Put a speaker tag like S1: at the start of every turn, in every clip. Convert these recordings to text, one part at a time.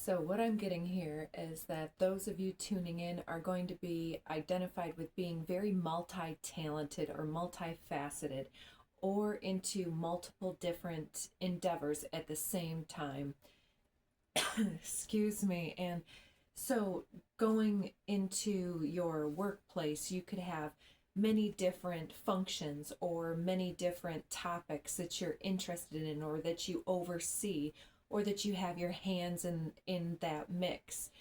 S1: So what I'm getting here is that those of you tuning in are going to be identified with being very multi-talented or multifaceted or into multiple different endeavors at the same time. Excuse me. And so going into your workplace, you could have many different functions or many different topics that you're interested in or that you oversee or that you have your hands in that mix.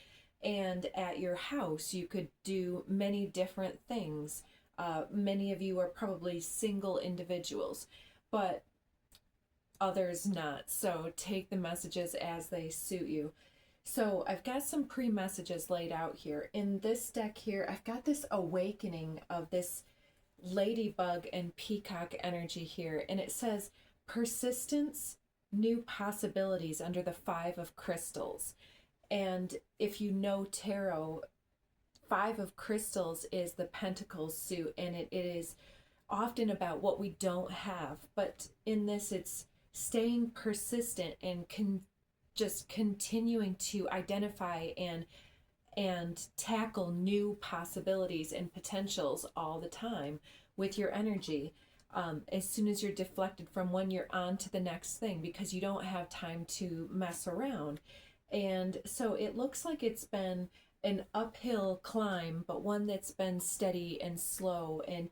S1: And at your house, you could do many different things. Many of you are probably single individuals, but others not. So take the messages as they suit you. So I've got some pre-messages laid out here. In this deck here, I've got this awakening of this ladybug and peacock energy here. And it says persistence, new possibilities under the Five of Crystals. And if you know tarot, Five of Crystals is the Pentacles suit, and it is often about what we don't have. But in this, it's staying persistent and just continuing to identify and tackle new possibilities and potentials all the time with your energy. As soon as you're deflected from one, you're on to the next thing because you don't have time to mess around. And so it looks like it's been an uphill climb, but one that's been steady and slow. And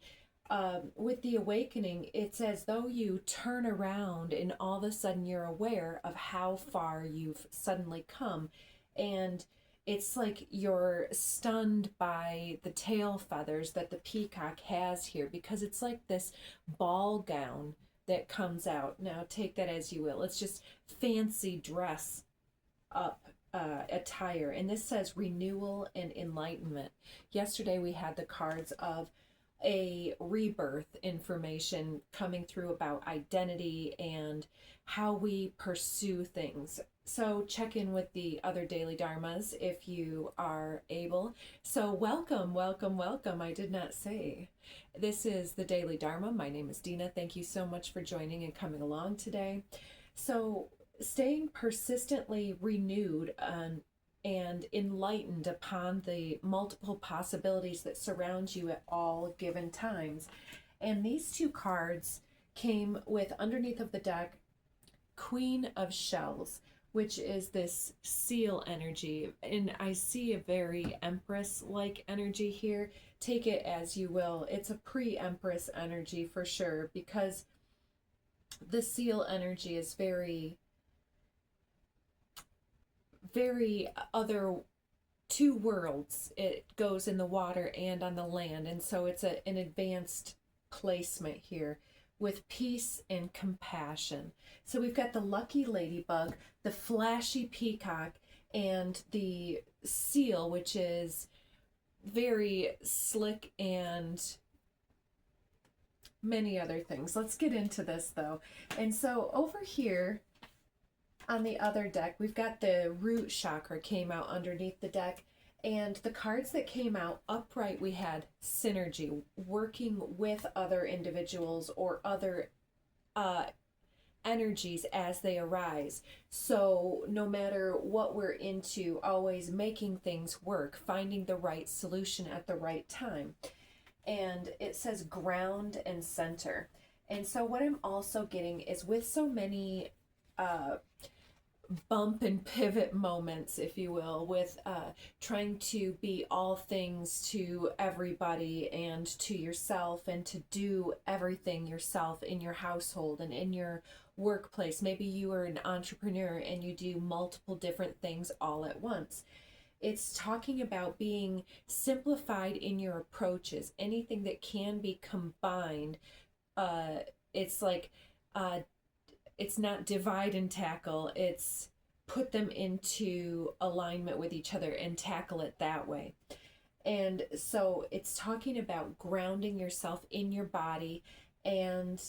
S1: with the awakening, it's as though you turn around and all of a sudden you're aware of how far you've suddenly come. And it's like you're stunned by the tail feathers that the peacock has here, because it's like this ball gown that comes out. Now take that as you will. It's just fancy dress up attire. And this says renewal and enlightenment. Yesterday we had the cards of a rebirth information coming through about identity and how we pursue things. So check in with the other daily dharmas if you are able. So welcome, welcome, welcome. I did not say. This is the Daily Dharma. My name is Dina. Thank you so much for joining and coming along today. So staying persistently renewed and enlightened upon the multiple possibilities that surround you at all given times. And these two cards came with, underneath of the deck, Queen of Shells, which is this seal energy. And I see a very Empress-like energy here. Take it as you will. It's a pre-Empress energy for sure, because the seal energy is very other, two worlds. It goes in the water and on the land, and so it's an advanced placement here with peace and compassion. So we've got the lucky ladybug, the flashy peacock, and the seal, which is very slick and many other things. Let's get into this though. And so over here on the other deck, we've got the root chakra came out underneath the deck. And the cards that came out upright, we had synergy, working with other individuals or other energies as they arise. So no matter what we're into, always making things work, finding the right solution at the right time. And it says ground and center. And so what I'm also getting is, with so many bump and pivot moments, if you will, with trying to be all things to everybody and to yourself, and to do everything yourself in your household and in your workplace. Maybe you are an entrepreneur and you do multiple different things all at once. It's talking about being simplified in your approaches, anything that can be combined. It's like it's not divide and tackle, it's put them into alignment with each other and tackle it that way. And so it's talking about grounding yourself in your body and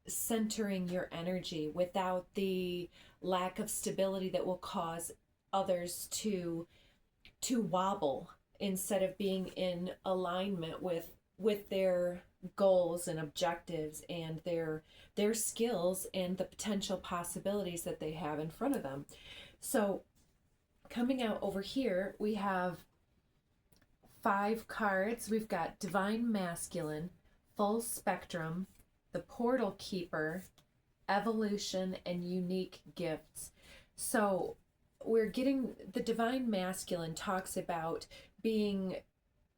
S1: centering your energy without the lack of stability that will cause others to wobble, instead of being in alignment with their goals and objectives and their skills and the potential possibilities that they have in front of them. So coming out over here, we have 5 cards. We've got Divine Masculine, Full Spectrum, the Portal Keeper, Evolution, and Unique Gifts. So we're getting the Divine Masculine talks about being,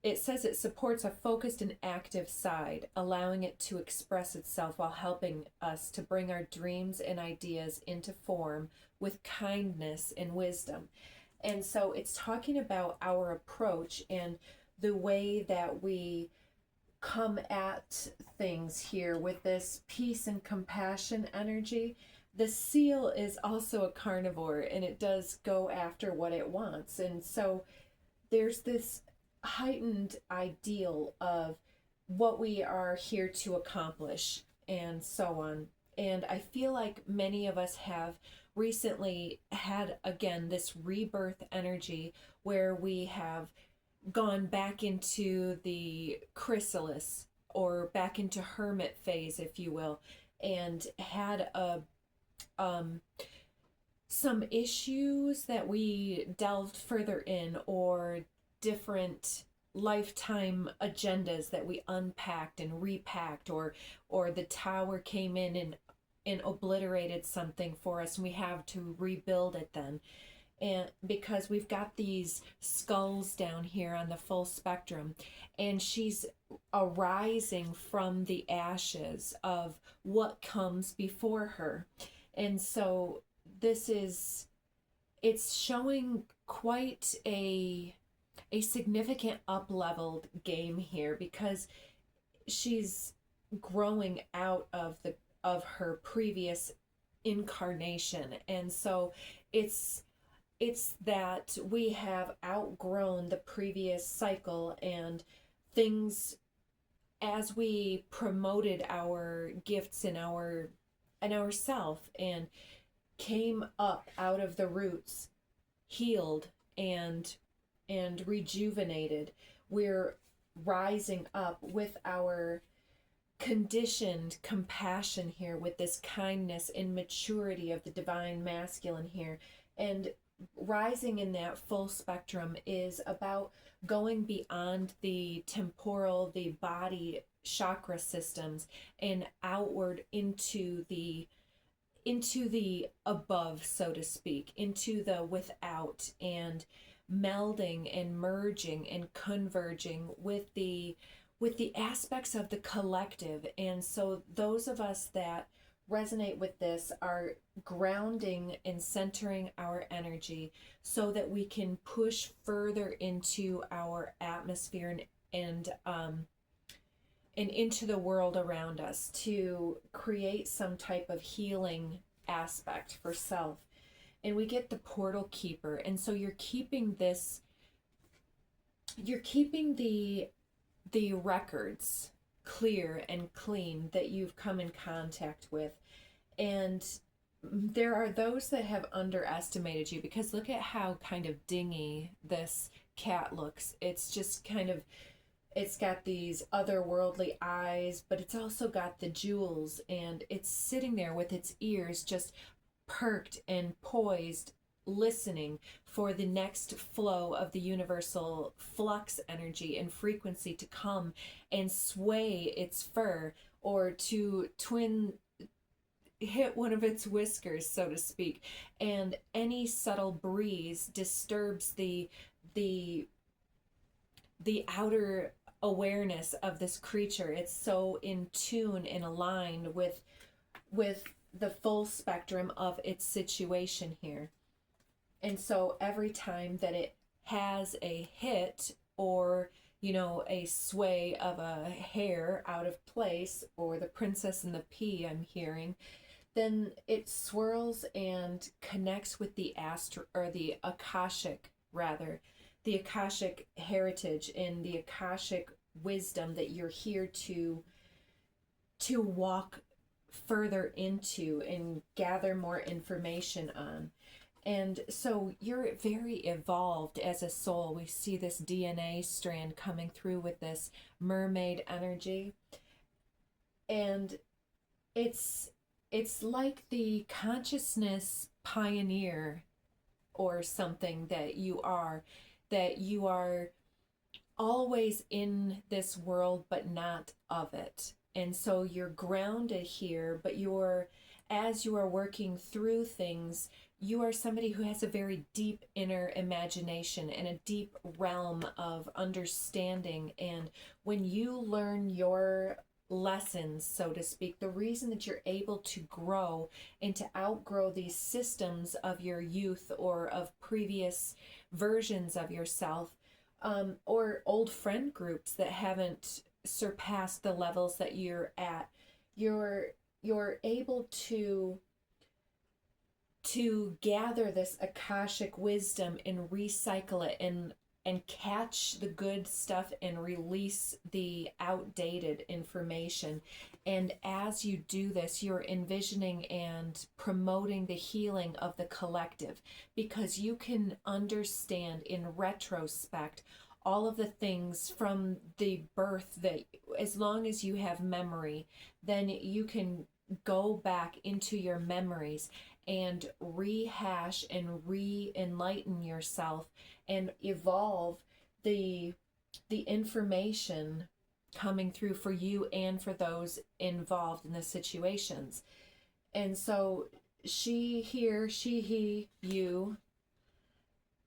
S1: it says it supports a focused and active side, allowing it to express itself while helping us to bring our dreams and ideas into form with kindness and wisdom. And so it's talking about our approach and the way that we come at things here with this peace and compassion energy. The seal is also a carnivore, and it does go after what it wants. And so there's this heightened ideal of what we are here to accomplish and so on. And I feel like many of us have recently had, again, this rebirth energy where we have gone back into the chrysalis or back into hermit phase, if you will, and had some issues that we delved further in, or different lifetime agendas that we unpacked and repacked, or the tower came in and obliterated something for us, and we have to rebuild it then. And because we've got these skulls down here on the full spectrum, and she's arising from the ashes of what comes before her. And so it's showing quite a significant up-leveled game here, because she's growing out of her previous incarnation. And so it's that we have outgrown the previous cycle, and things, as we promoted our gifts and our self and came up out of the roots, healed and rejuvenated, we're rising up with our conditioned compassion here, with this kindness and maturity of the Divine Masculine here. And rising in that full spectrum is about going beyond the temporal, the body chakra systems, and outward into the above, so to speak, into the without, and melding and merging and converging with the aspects of the collective. And so those of us that resonate with this are grounding and centering our energy so that we can push further into our atmosphere and into the world around us to create some type of healing aspect for self. And we get the Portal Keeper, and so you're keeping the records clear and clean that you've come in contact with. And there are those that have underestimated you, because look at how kind of dingy this cat looks. It's just kind of, it's got these otherworldly eyes, but it's also got the jewels, and it's sitting there with its ears just perked and poised, listening for the next flow of the universal flux energy and frequency to come and sway its fur, or to hit one of its whiskers, so to speak. And any subtle breeze disturbs the outer awareness of this creature. It's so in tune and aligned with the full spectrum of its situation here. And so every time that it has a hit, or a sway of a hair out of place, or the Princess and the Pea I'm hearing, then it swirls and connects with the Astro, or the Akashic rather, the Akashic heritage and the Akashic wisdom that you're here to walk further into and gather more information on. And so you're very evolved as a soul. We see this DNA strand coming through with this mermaid energy. And it's like the consciousness pioneer or something, that you are always in this world but not of it. And so you're grounded here, but as you are working through things, you are somebody who has a very deep inner imagination and a deep realm of understanding. And when you learn your lessons, so to speak, the reason that you're able to grow and to outgrow these systems of your youth or of previous versions of yourself, or old friend groups that haven't surpassed the levels that you're at, you're able to gather this akashic wisdom and recycle it and catch the good stuff and release the outdated information. And as you do this, you're envisioning and promoting the healing of the collective, because you can understand in retrospect all of the things from the birth, that as long as you have memory, then you can go back into your memories and rehash and re-enlighten yourself and evolve the information coming through for you and for those involved in the situations. And so she, he, you,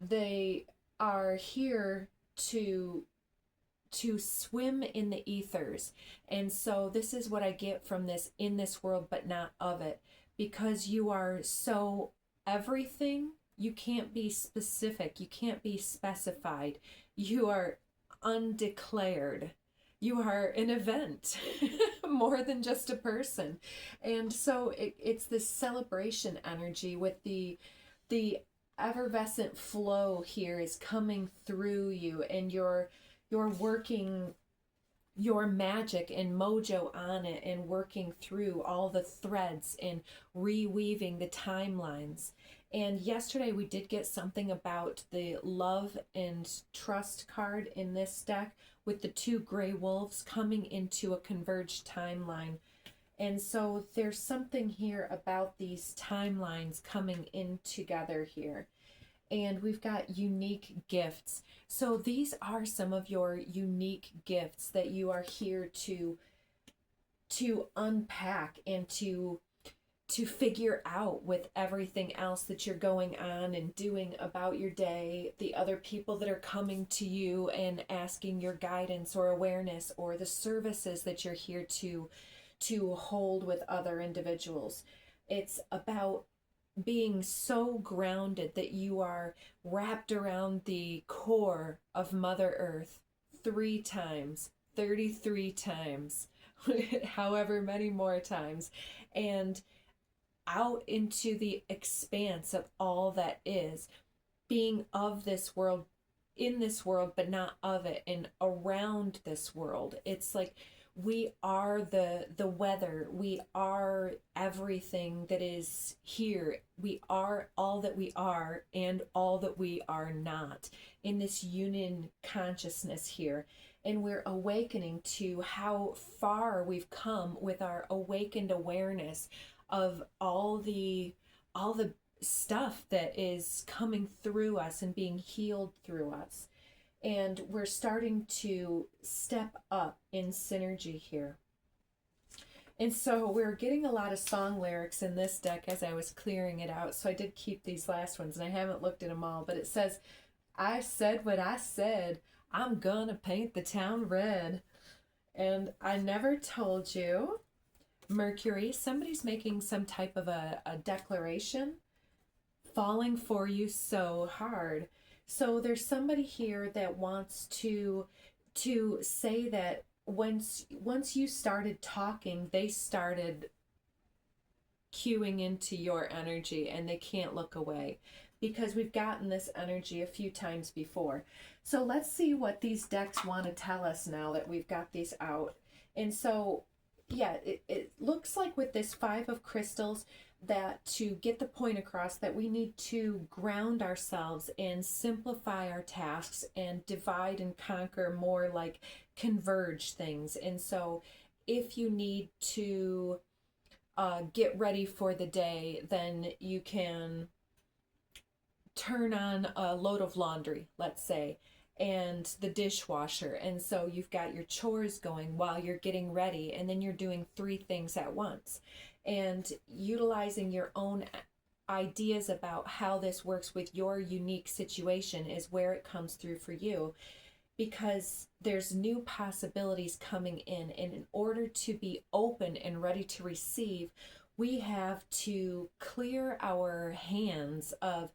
S1: they are here to swim in the ethers. And so this is what I get from this: in this world but not of it. Because you are so everything, you can't be specific, you can't be specified. You are undeclared. You are an event more than just a person. And so it's this celebration energy with the effervescent flow here is coming through you, and you're working your magic and mojo on it and working through all the threads and reweaving the timelines. And yesterday we did get something about the love and trust card in this deck, with the two gray wolves coming into a converged timeline. And so there's something here about these timelines coming in together here. And we've got unique gifts. So these are some of your unique gifts that you are here to unpack and to figure out with everything else that you're going on and doing about your day, the other people that are coming to you and asking your guidance or awareness, or the services that you're here to hold with other individuals. It's about being so grounded that you are wrapped around the core of Mother Earth 3 times, 33 times, however many more times, and out into the expanse of all that is, being of this world, in this world, but not of it, and around this world. It's like we are the weather. We are everything that is here. We are all that we are and all that we are not in this union consciousness here. And we're awakening to how far we've come with our awakened awareness of all the stuff that is coming through us and being healed through us. And we're starting to step up in synergy here. And so we're getting a lot of song lyrics in this deck as I was clearing it out. So I did keep these last ones, and I haven't looked at them all. But it says, I said what I said. I'm gonna paint the town red. And I never told you. Mercury, somebody's making some type of a declaration, falling for you so hard. So there's somebody here that wants to say that once you started talking, they started cueing into your energy, and they can't look away, because we've gotten this energy a few times before. So let's see what these decks want to tell us now that we've got these out. And so, yeah, it looks like with this 5 of crystals, that to get the point across that we need to ground ourselves and simplify our tasks and divide and conquer, more like converge things. And so if you need to get ready for the day, then you can turn on a load of laundry, let's say, and the dishwasher. And so you've got your chores going while you're getting ready, and then you're doing 3 things at once. And utilizing your own ideas about how this works with your unique situation is where it comes through for you, because there's new possibilities coming in. And in order to be open and ready to receive, we have to clear our hands of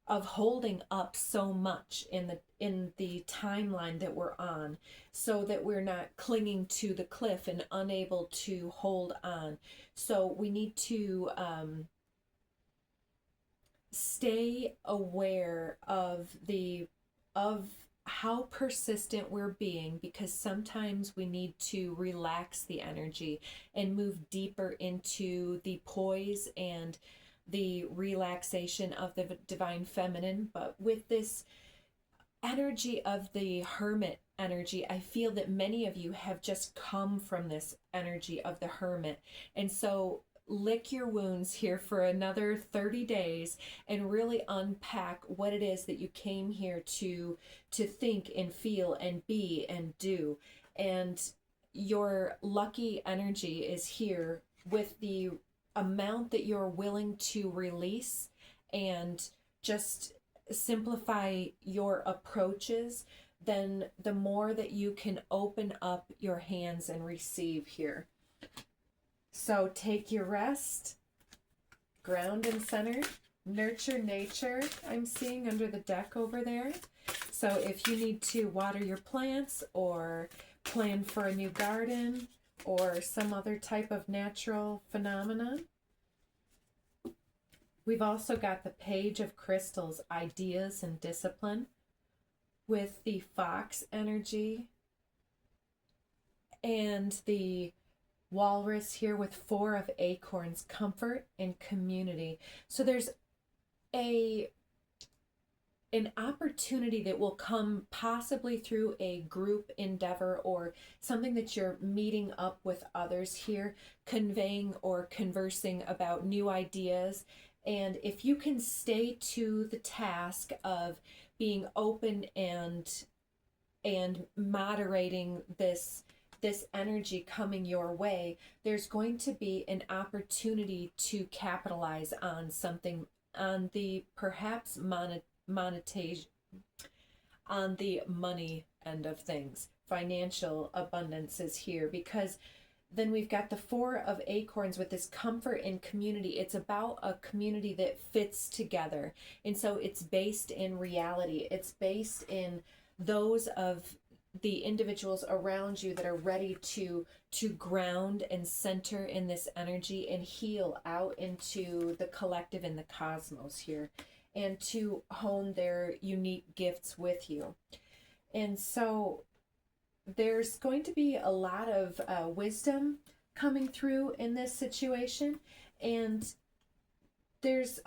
S1: holding up so much in the timeline that we're on, so that we're not clinging to the cliff and unable to hold on. So we need to stay aware of how persistent we're being, because sometimes we need to relax the energy and move deeper into the poise and the relaxation of the divine feminine. But with this energy of the hermit energy, I feel that many of you have just come from this energy of the hermit. And so lick your wounds here for another 30 days and really unpack what it is that you came here to think and feel and be and do. And your lucky energy is here with the amount that you're willing to release and just simplify your approaches. Then the more that you can open up your hands and receive here. So take your rest, ground and center, nurture nature, I'm seeing under the deck over there. So if you need to water your plants or plan for a new garden or some other type of natural phenomenon. We've also got the Page of Crystals, ideas and discipline, with the fox energy and the walrus here with 4 of acorns, comfort and community. So there's an opportunity that will come possibly through a group endeavor or something that you're meeting up with others here, conveying or conversing about new ideas. And if you can stay to the task of being open and moderating this energy coming your way, there's going to be an opportunity to capitalize on something, on the perhaps monetization, on the money end of things. Financial abundance is here, because then we've got the 4 of acorns with this comfort and community. It's about a community that fits together. And so it's based in reality. It's based in those of the individuals around you that are ready to ground and center in this energy and heal out into the collective and the cosmos here, and to hone their unique gifts with you. And so there's going to be a lot of wisdom coming through in this situation. And there's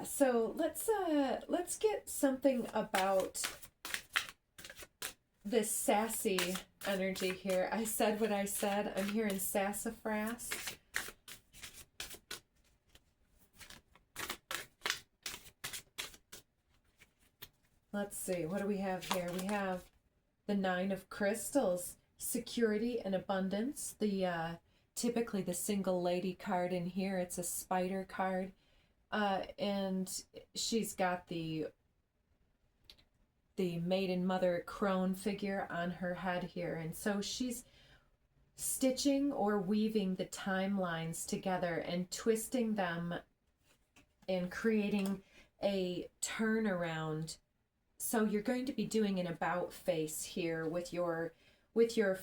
S1: so let's get something about this sassy energy here. I said what I said. I'm hearing sassafras. Let's see, what do we have here? We have the 9 of crystals, security and abundance. The typically the single lady card in here. It's a spider card, and she's got the maiden mother crone figure on her head here. And so she's stitching or weaving the timelines together and twisting them and creating a turnaround. So you're going to be doing an about face here with your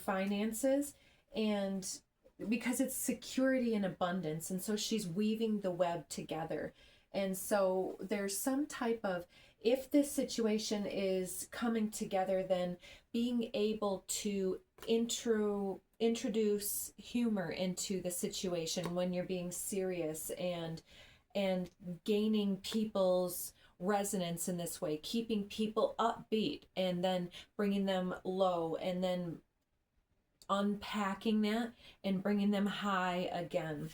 S1: finances, and because it's security and abundance. And so she's weaving the web together. And so there's some type of, if this situation is coming together, then being able to introduce humor into the situation when you're being serious, and gaining people's resonance in this way, keeping people upbeat and then bringing them low, and then unpacking that and bringing them high again.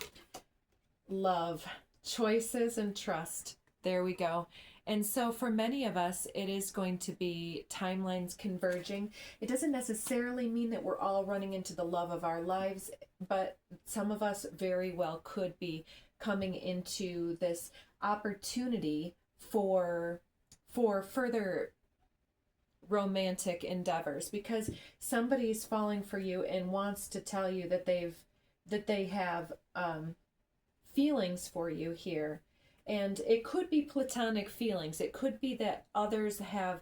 S1: Love, Choices and trust. There we go. And so for many of us, it is going to be timelines converging. It doesn't necessarily mean that we're all running into the love of our lives, but some of us very well could be coming into this opportunity for further romantic endeavors, because somebody's falling for you and wants to tell you that they have feelings for you here. And it could be platonic feelings. It could be that others have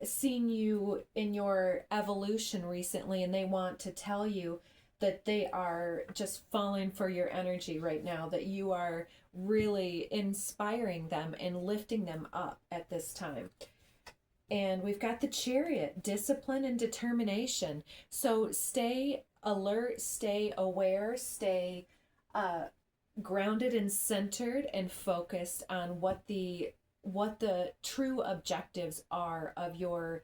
S1: seen you in your evolution recently and they want to tell you that they are just falling for your energy right now, that you are really inspiring them and lifting them up at this time. And we've got the Chariot, discipline and determination. So stay alert, stay aware, stay grounded and centered and focused on what the true objectives are of your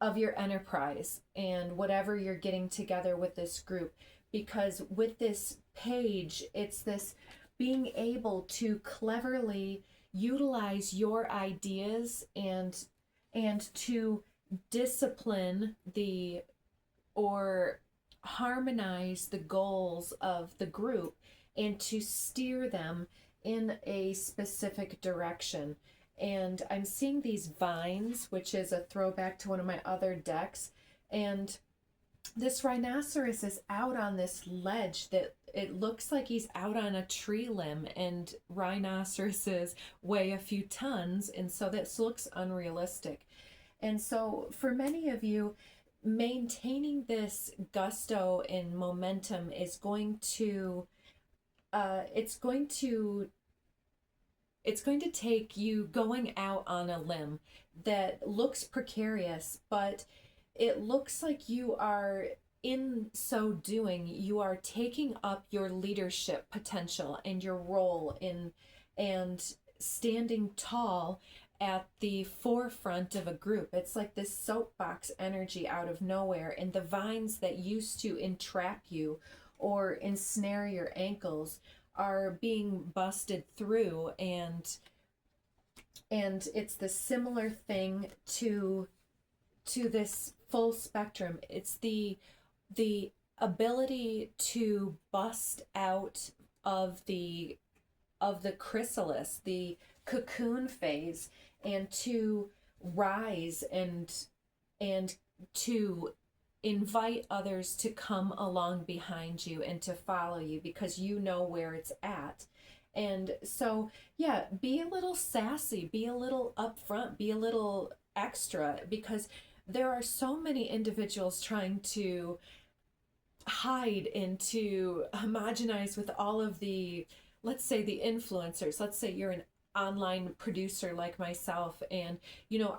S1: enterprise and whatever you're getting together with this group. Because with this page, it's this being able to cleverly utilize your ideas and to discipline or harmonize the goals of the group and to steer them in a specific direction. And I'm seeing these vines, which is a throwback to one of my other decks. And this rhinoceros is out on this ledge that it looks like he's out on a tree limb, and rhinoceroses weigh a few tons, and so this looks unrealistic. And so for many of you, maintaining this gusto and momentum is going to it's going to take you going out on a limb that looks precarious, but it looks like you are, in so doing, you are taking up your leadership potential and your role in and standing tall at the forefront of a group. It's like this soapbox energy out of nowhere, and the vines that used to entrap you or ensnare your ankles are being busted through, and it's the similar thing to this full spectrum. It's the ability to bust out of the chrysalis, the cocoon phase, and to rise and to invite others to come along behind you and to follow you because you know where it's at. And so, yeah, be a little sassy, be a little upfront, be a little extra, because there are so many individuals trying to hide and to homogenize with all of the, let's say, the influencers. Let's say you're an online producer like myself, and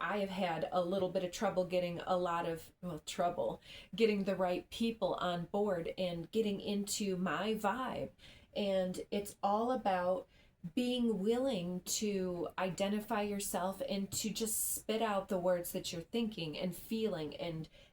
S1: I have had a little bit of trouble getting getting the right people on board and getting into my vibe. And it's all about being willing to identify yourself and to just spit out the words that you're thinking and feeling,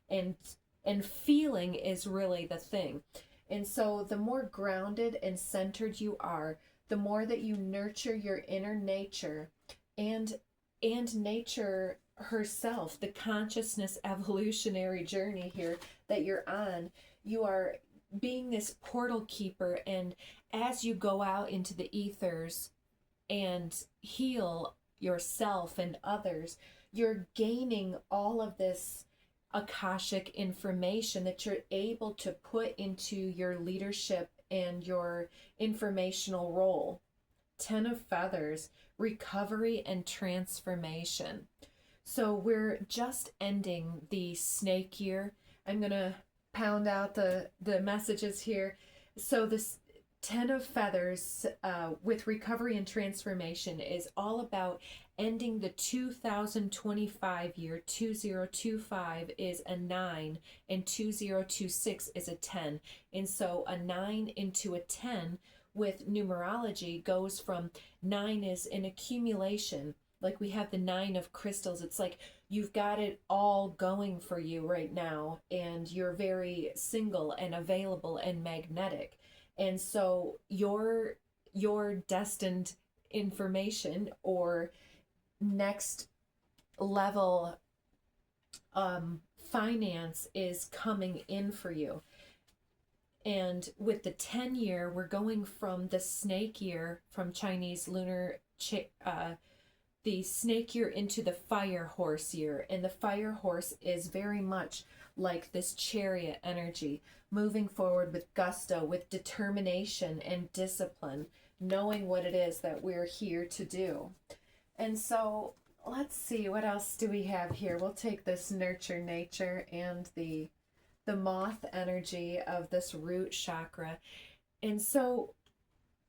S1: and feeling is really the thing. And so the more grounded and centered you are, the more that you nurture your inner nature and nature herself, the consciousness evolutionary journey here that you're on. You are being this portal keeper, and as you go out into the ethers and heal yourself and others, you're gaining all of this Akashic information that you're able to put into your leadership and your informational role. 10 of Feathers, recovery and transformation. So we're just ending the snake year. I'm going to pound out the messages here. So this 10 of Feathers with recovery and transformation is all about ending the 2025 year. 2025 is a 9 and 2026 is a 10. And so a 9 into a 10 with numerology goes from 9 is an accumulation. Like we have the 9 of crystals. It's like you've got it all going for you right now, and you're very single and available and magnetic. And so your destined information or next level finance is coming in for you. And with the 10-year, we're going from the snake year, from Chinese lunar, the snake year into the fire horse year. And the fire horse is very much like this chariot energy, moving forward with gusto, with determination and discipline, knowing what it is that we're here to do. And so let's see, what else do we have here? We'll take this nurture nature and the moth energy of this root chakra. And so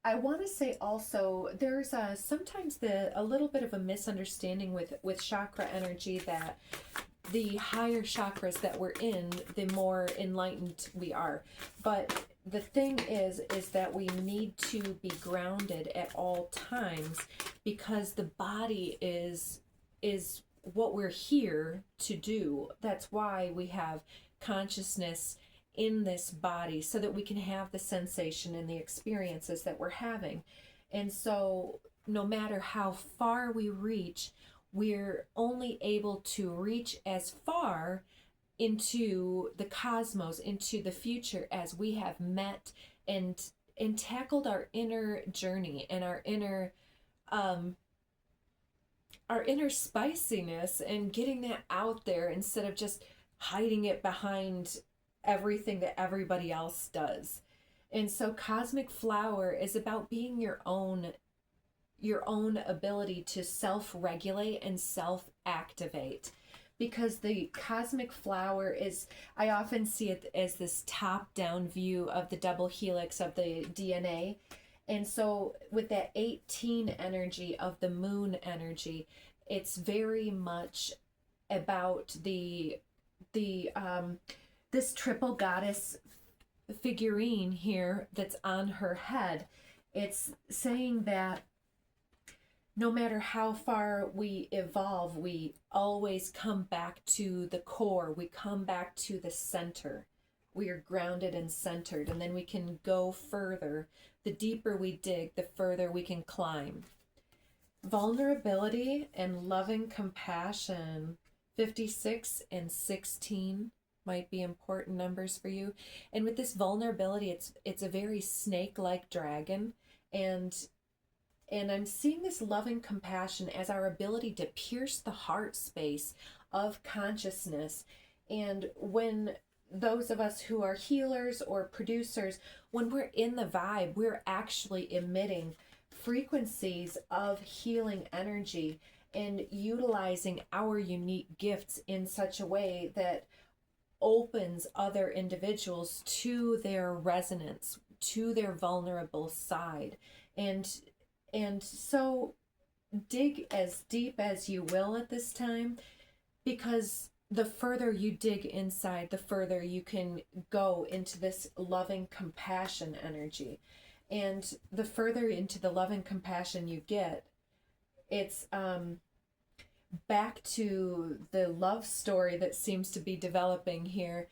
S1: I want to say also, there's sometimes a little bit of a misunderstanding with chakra energy, that the higher chakras that we're in, the more enlightened we are. But the thing is that we need to be grounded at all times, because the body is what we're here to do. That's why we have consciousness in this body, so that we can have the sensation and the experiences that we're having. And so no matter how far we reach, we're only able to reach as far into the cosmos, into the future, as we have met and tackled our inner journey and our inner spiciness, and getting that out there instead of just hiding it behind everything that everybody else does. And so Cosmic Flower is about being your own ability to self-regulate and self-activate. Because the Cosmic Flower is, I often see it as this top-down view of the double helix of the DNA. And so with that 18 energy of the moon energy, it's very much about this triple goddess figurine here that's on her head. It's saying that no matter how far we evolve, we always come back to the core. We come back to the center. We are grounded and centered, and then we can go further. The deeper we dig, the further we can climb. Vulnerability and loving compassion, 56 and 16 might be important numbers for you. And with this vulnerability, it's a very snake-like dragon, and I'm seeing this loving compassion as our ability to pierce the heart space of consciousness. And when those of us who are healers or producers, when we're in the vibe, we're actually emitting frequencies of healing energy and utilizing our unique gifts in such a way that opens other individuals to their resonance, to their vulnerable side. And so dig as deep as you will at this time, because the further you dig inside, the further you can go into this loving compassion energy. And the further into the loving compassion you get, it's back to the love story that seems to be developing here.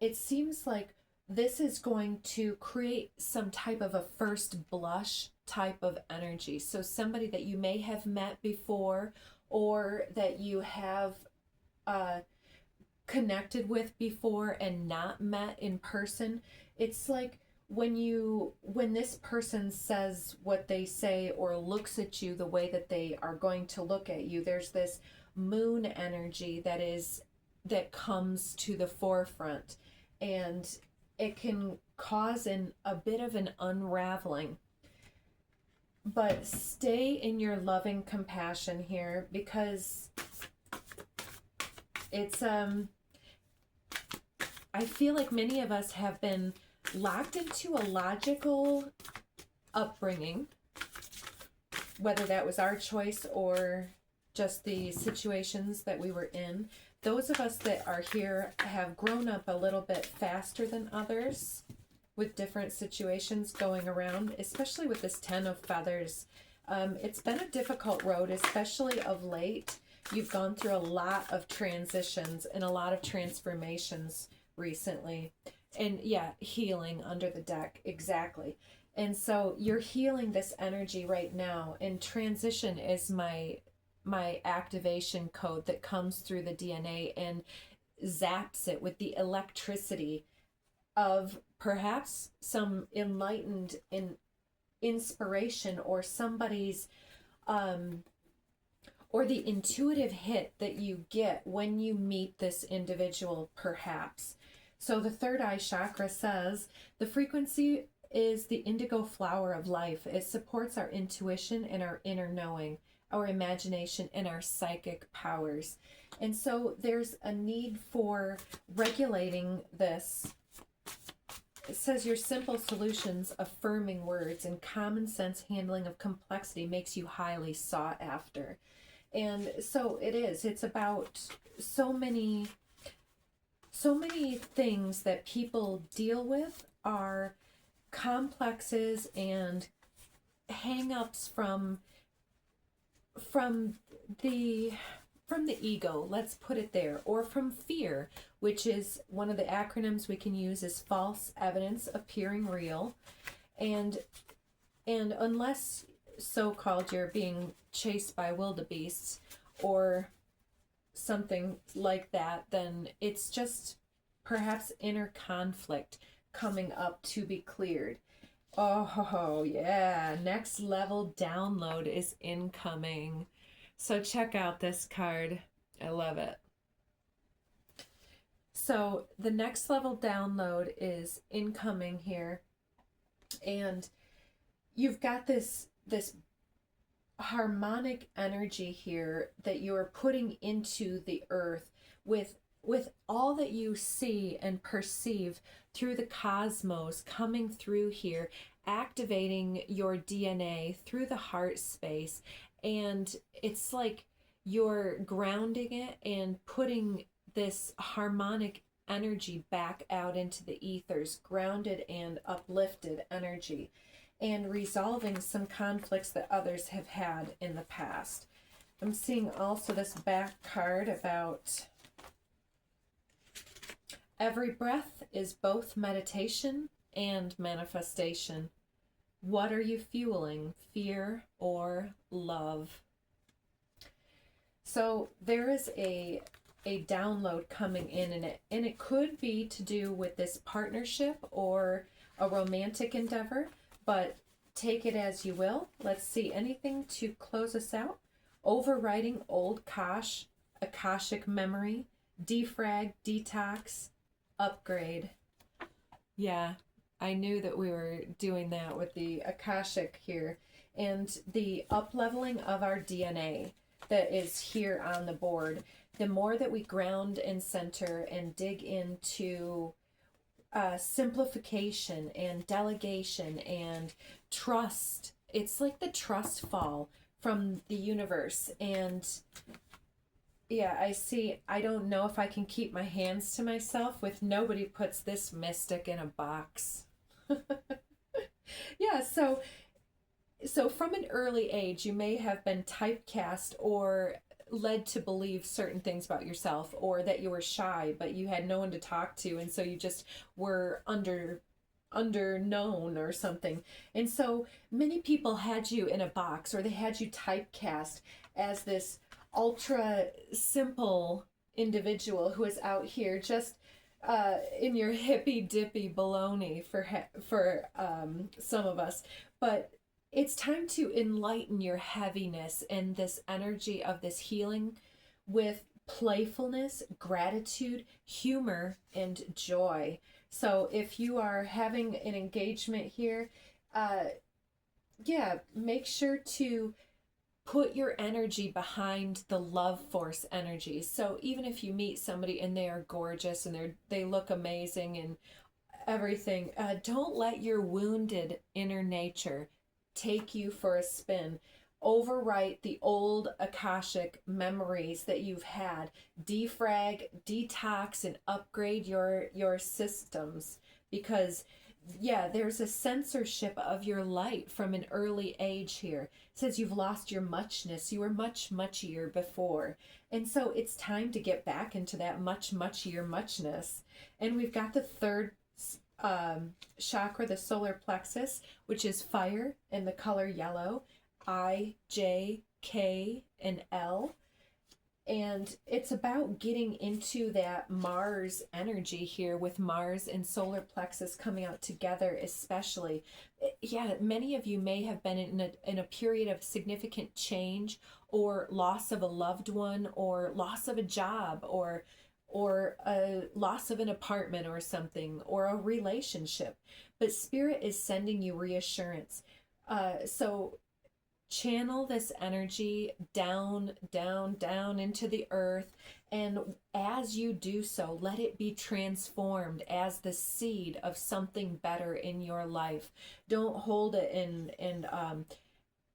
S1: It seems like this is going to create some type of a first blush type of energy. So somebody that you may have met before, or that you have connected with before and not met in person. It's like when this person says what they say or looks at you the way that they are going to look at you, there's this moon energy that comes to the forefront, and it can cause a bit of an unraveling. But stay in your loving compassion here, because it's I feel like many of us have been locked into a logical upbringing, whether that was our choice or just the situations that we were in. Those of us that are here have grown up a little bit faster than others with different situations going around, especially with this 10 of feathers. It's been a difficult road, especially of late. You've gone through a lot of transitions and a lot of transformations recently. And yeah, healing under the deck, exactly. And so you're healing this energy right now, and transition is my activation code that comes through the DNA and zaps it with the electricity of perhaps some enlightened inspiration, or somebody's or the intuitive hit that you get when you meet this individual, perhaps. So the third eye chakra says the frequency is the indigo flower of life. It supports our intuition and our inner knowing, our imagination, and our psychic powers. And so there's a need for regulating this. It says your simple solutions, affirming words, and common sense handling of complexity makes you highly sought after. And so it is. It's about so many things that people deal with are complexes and hang-ups from the ego, let's put it there, or from fear, which is one of the acronyms we can use is false evidence appearing real. And unless so-called you're being chased by wildebeests or something like that, then it's just perhaps inner conflict coming up to be cleared. Oh yeah, next level download is incoming. So check out this card. I love it. So the next level download is incoming here. And you've got this harmonic energy here that you're putting into the earth with all that you see and perceive through the cosmos coming through here, activating your DNA through the heart space. And it's like you're grounding it and putting this harmonic energy back out into the ethers, grounded and uplifted energy, and resolving some conflicts that others have had in the past. I'm seeing also this back card about every breath is both meditation and manifestation. What are you fueling, fear or love? So there is a download coming in, and it could be to do with this partnership or a romantic endeavor, but take it as you will. Let's see, anything to close us out? Overwriting old Akashic memory, defrag, detox, upgrade. Yeah, I knew that we were doing that with the Akashic here. And the up-leveling of our DNA that is here on the board. The more that we ground and center and dig into simplification and delegation and trust, it's like the trust fall from the universe. And yeah, I see, I don't know if I can keep my hands to myself with nobody puts this mystic in a box. Yeah, so from an early age, you may have been typecast or led to believe certain things about yourself, or that you were shy, but you had no one to talk to, and so you just were underknown or something. And so many people had you in a box, or they had you typecast as this ultra simple individual who is out here just in your hippy dippy baloney for some of us. But it's time to enlighten your heaviness and this energy of this healing with playfulness, gratitude, humor, and joy. So if you are having an engagement here, yeah, make sure to put your energy behind the love force energy. So even if you meet somebody and they are gorgeous and they look amazing and everything, don't let your wounded inner nature take you for a spin. Overwrite the old Akashic memories that you've had. Defrag, detox, and upgrade your systems, because yeah, there's a censorship of your light from an early age here. It says you've lost your muchness. You were much muchier before. And so it's time to get back into that much muchier muchness. And we've got the third chakra, the solar plexus, which is fire in the color yellow, I, J, K, and L. And it's about getting into that Mars energy here, with Mars and solar plexus coming out together, especially. Yeah, many of you may have been in a period of significant change, or loss of a loved one, or loss of a job, or a loss of an apartment or something, or a relationship. But Spirit is sending you reassurance. So channel this energy down, down, down into the earth. And as you do so, let it be transformed as the seed of something better in your life. Don't hold it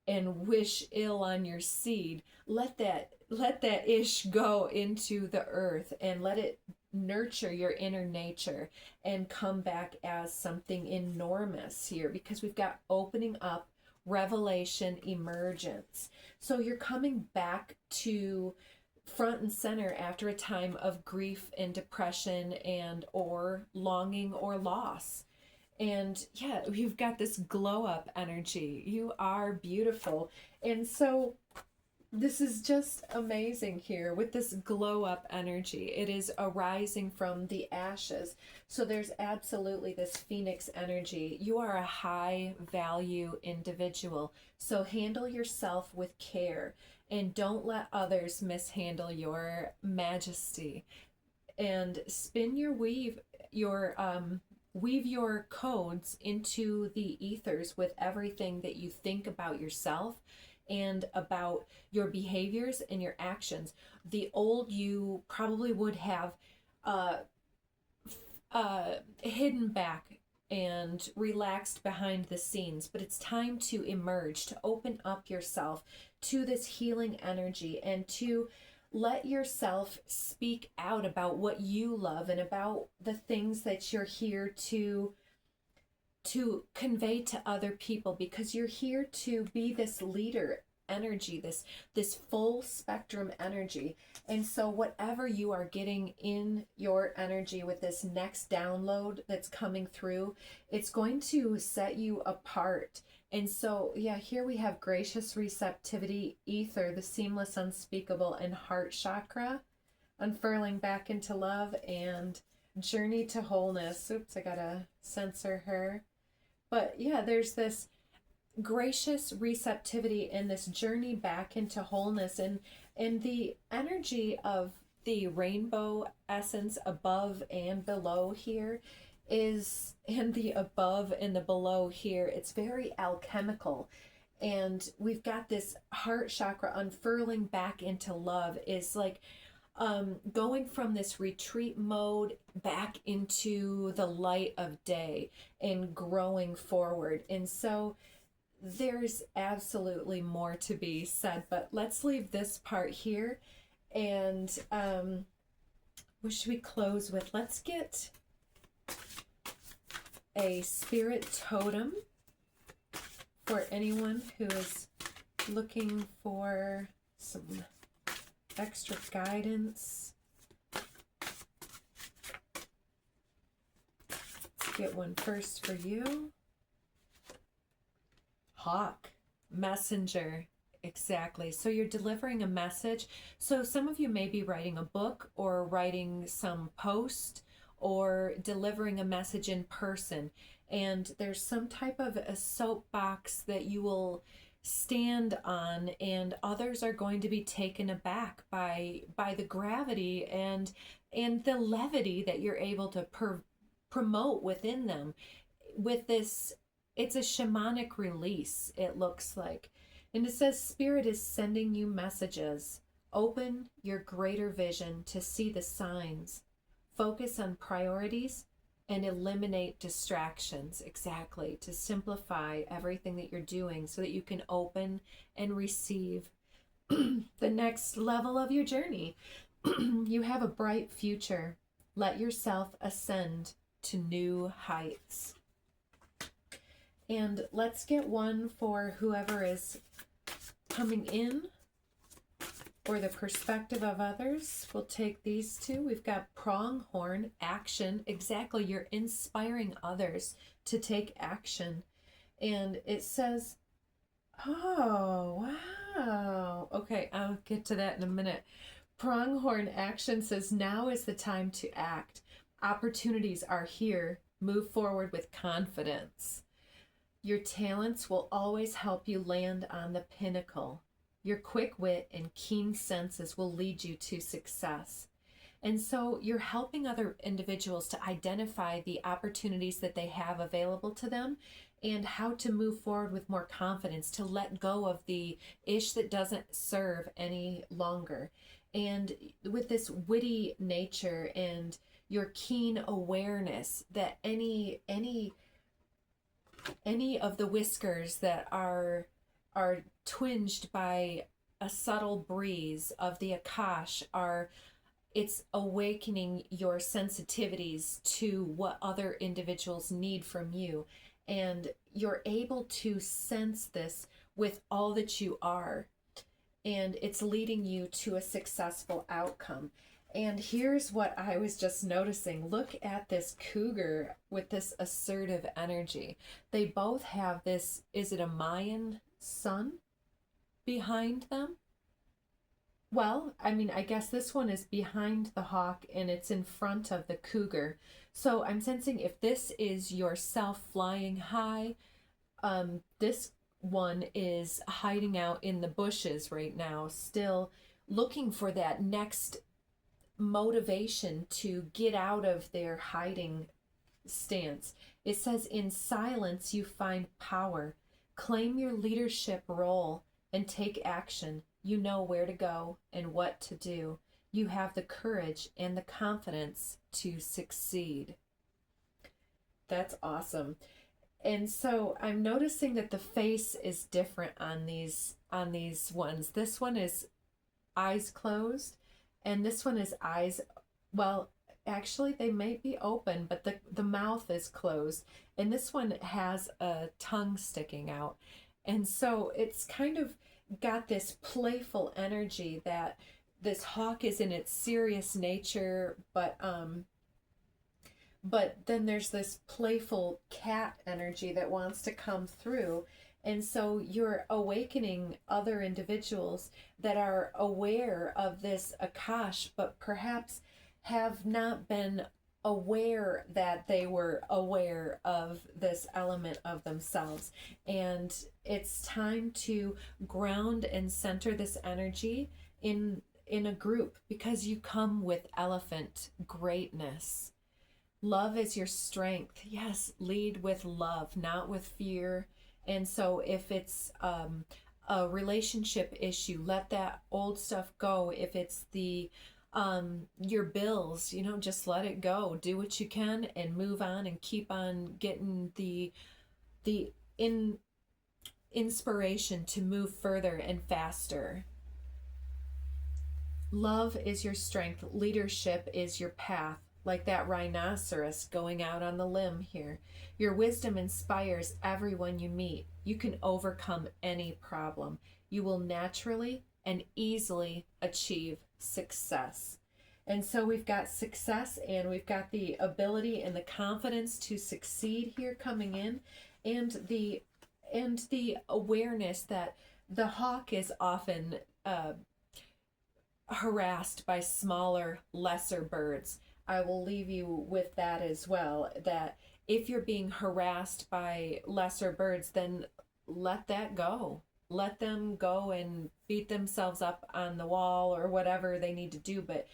S1: and wish ill on your seed. Let that ish go into the earth, and let it nurture your inner nature and come back as something enormous here, because we've got opening up, revelation, emergence. So you're coming back to front and center after a time of grief and depression and or longing or loss. And yeah, you've got this glow up energy. You are beautiful. And so this is just amazing here with this glow up energy. It is arising from the ashes. So there's absolutely this phoenix energy. You are a high value individual. So handle yourself with care, and don't let others mishandle your majesty. And spin your weave your codes into the ethers with everything that you think about yourself and about your behaviors and your actions. The old you probably would have hidden back and relaxed behind the scenes, but it's time to emerge, to open up yourself to this healing energy, and to let yourself speak out about what you love and about the things that you're here to convey to other people, because you're here to be this leader energy, this full spectrum energy. And so whatever you are getting in your energy with this next download that's coming through, it's going to set you apart. And so yeah, here we have gracious receptivity, ether, the seamless unspeakable, and heart chakra, unfurling back into love, and journey to wholeness. Oops, I gotta censor her. But yeah, there's this gracious receptivity and this journey back into wholeness, and the energy of the rainbow essence above and below here is, and the above and the below here, it's very alchemical. And we've got this heart chakra unfurling back into love, is like going from this retreat mode back into the light of day and growing forward. And so there's absolutely more to be said, but let's leave this part here. And what should we close with? Let's get a spirit totem for anyone who is looking for some extra guidance. Let's get one first for you. Hawk, messenger, exactly. So you're delivering a message. So some of you may be writing a book, or writing some post, or delivering a message in person. And there's some type of a soapbox that you will stand on, and others are going to be taken aback by the gravity and the levity that you're able to promote within them. With this, it's a shamanic release, it looks like. And it says, Spirit is sending you messages. Open your greater vision to see the signs. Focus on priorities and eliminate distractions. Exactly. To simplify everything that you're doing so that you can open and receive the next level of your journey. You have a bright future. Let yourself ascend to new heights. And let's get one for whoever is coming in. or the perspective of others. We'll take these two. We've got pronghorn, action. Exactly, you're inspiring others to take action. And it says, oh, wow. Okay, I'll get to that in a minute. Pronghorn action says, now is the time to act. Opportunities are here. Move forward with confidence. Your talents will always help you land on the pinnacle. Your quick wit and keen senses will lead you to success. And so you're helping other individuals to identify the opportunities that they have available to them and how to move forward with more confidence, to let go of the ish that doesn't serve any longer. And with this witty nature and your keen awareness that any of the whiskers that are twinged by a subtle breeze of the Akash it's awakening your sensitivities to what other individuals need from you. And you're able to sense this with all that you are. And it's leading you to a successful outcome. And here's what I was just noticing. Look at this cougar with this assertive energy. They both have this, is it a Mayan sun behind them? Well, I mean, I guess this one is behind the hawk and it's in front of the cougar. So I'm sensing if this is yourself flying high, this one is hiding out in the bushes right now, still looking for that next motivation to get out of their hiding stance. It says, in silence you find power. Claim your leadership role and take action. You know where to go and what to do. You have the courage and the confidence to succeed. That's awesome. And so I'm noticing that the face is different on these ones. This one is eyes closed, and this one is eyes, well, actually they may be open, but the mouth is closed, and this one has a tongue sticking out. And so it's kind of got this playful energy that this hawk is in its serious nature, but then there's this playful cat energy that wants to come through. And so you're awakening other individuals that are aware of this Akash, but perhaps have not been aware that they were aware of this element of themselves. And it's time to ground and center this energy in a group, because you come with elephant greatness. Love is your strength. Yes, lead with love, not with fear. And so if it's a relationship issue, let that old stuff go. If it's your bills, just let it go. Do what you can and move on and keep on getting the inspiration to move further and faster. Love is your strength. Leadership is your path. Like that rhinoceros going out on the limb here. Your wisdom inspires everyone you meet. You can overcome any problem. You will naturally and easily achieve success. And so we've got success, and we've got the ability and the confidence to succeed here coming in, and the awareness that the hawk is often harassed by smaller, lesser birds. I will leave you with that as well, that if you're being harassed by lesser birds, then let that go. Let them go and beat themselves up on the wall or whatever they need to do. But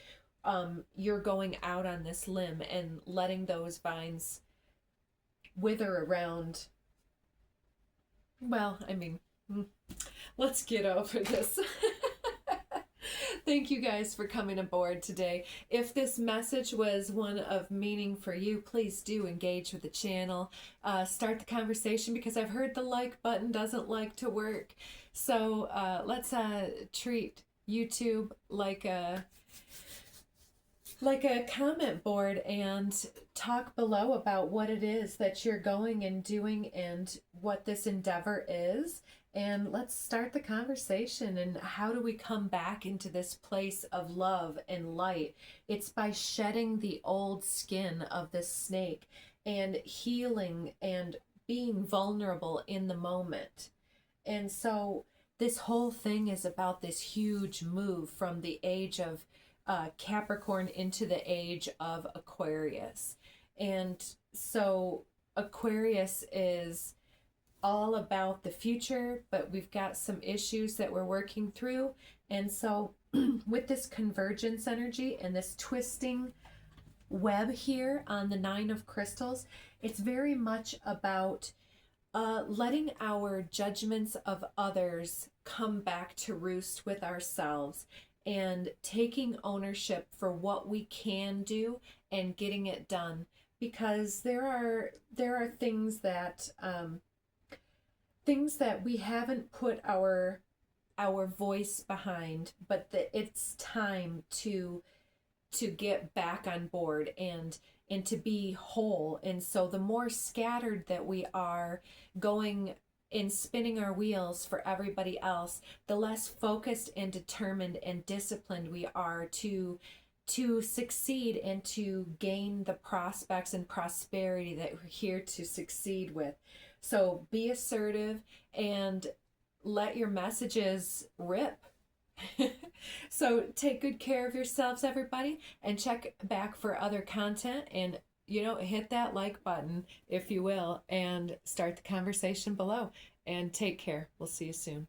S1: you're going out on this limb and letting those vines wither around. Well, I mean, let's get over this. Thank you guys for coming aboard today. If this message was one of meaning for you, please do engage with the channel. Start the conversation, because I've heard the like button doesn't like to work. So let's treat YouTube like a comment board and talk below about what it is that you're going and doing and what this endeavor is. And let's start the conversation. And how do we come back into this place of love and light? It's by shedding the old skin of this snake and healing and being vulnerable in the moment. And so this whole thing is about this huge move from the age of Capricorn into the age of Aquarius. And so Aquarius is all about the future, but we've got some issues that we're working through. And so with this convergence energy and this twisting web here on the Nine of Crystals, it's very much about letting our judgments of others come back to roost with ourselves and taking ownership for what we can do and getting it done, because there are things that we haven't put our voice behind, but that it's time to get back on board and to be whole. And so the more scattered that we are, going and spinning our wheels for everybody else, the less focused and determined and disciplined we are to succeed and to gain the prospects and prosperity that we're here to succeed with. So be assertive and let your messages rip. So take good care of yourselves, everybody, and check back for other content, and hit that like button, if you will, and start the conversation below. And take care. We'll see you soon.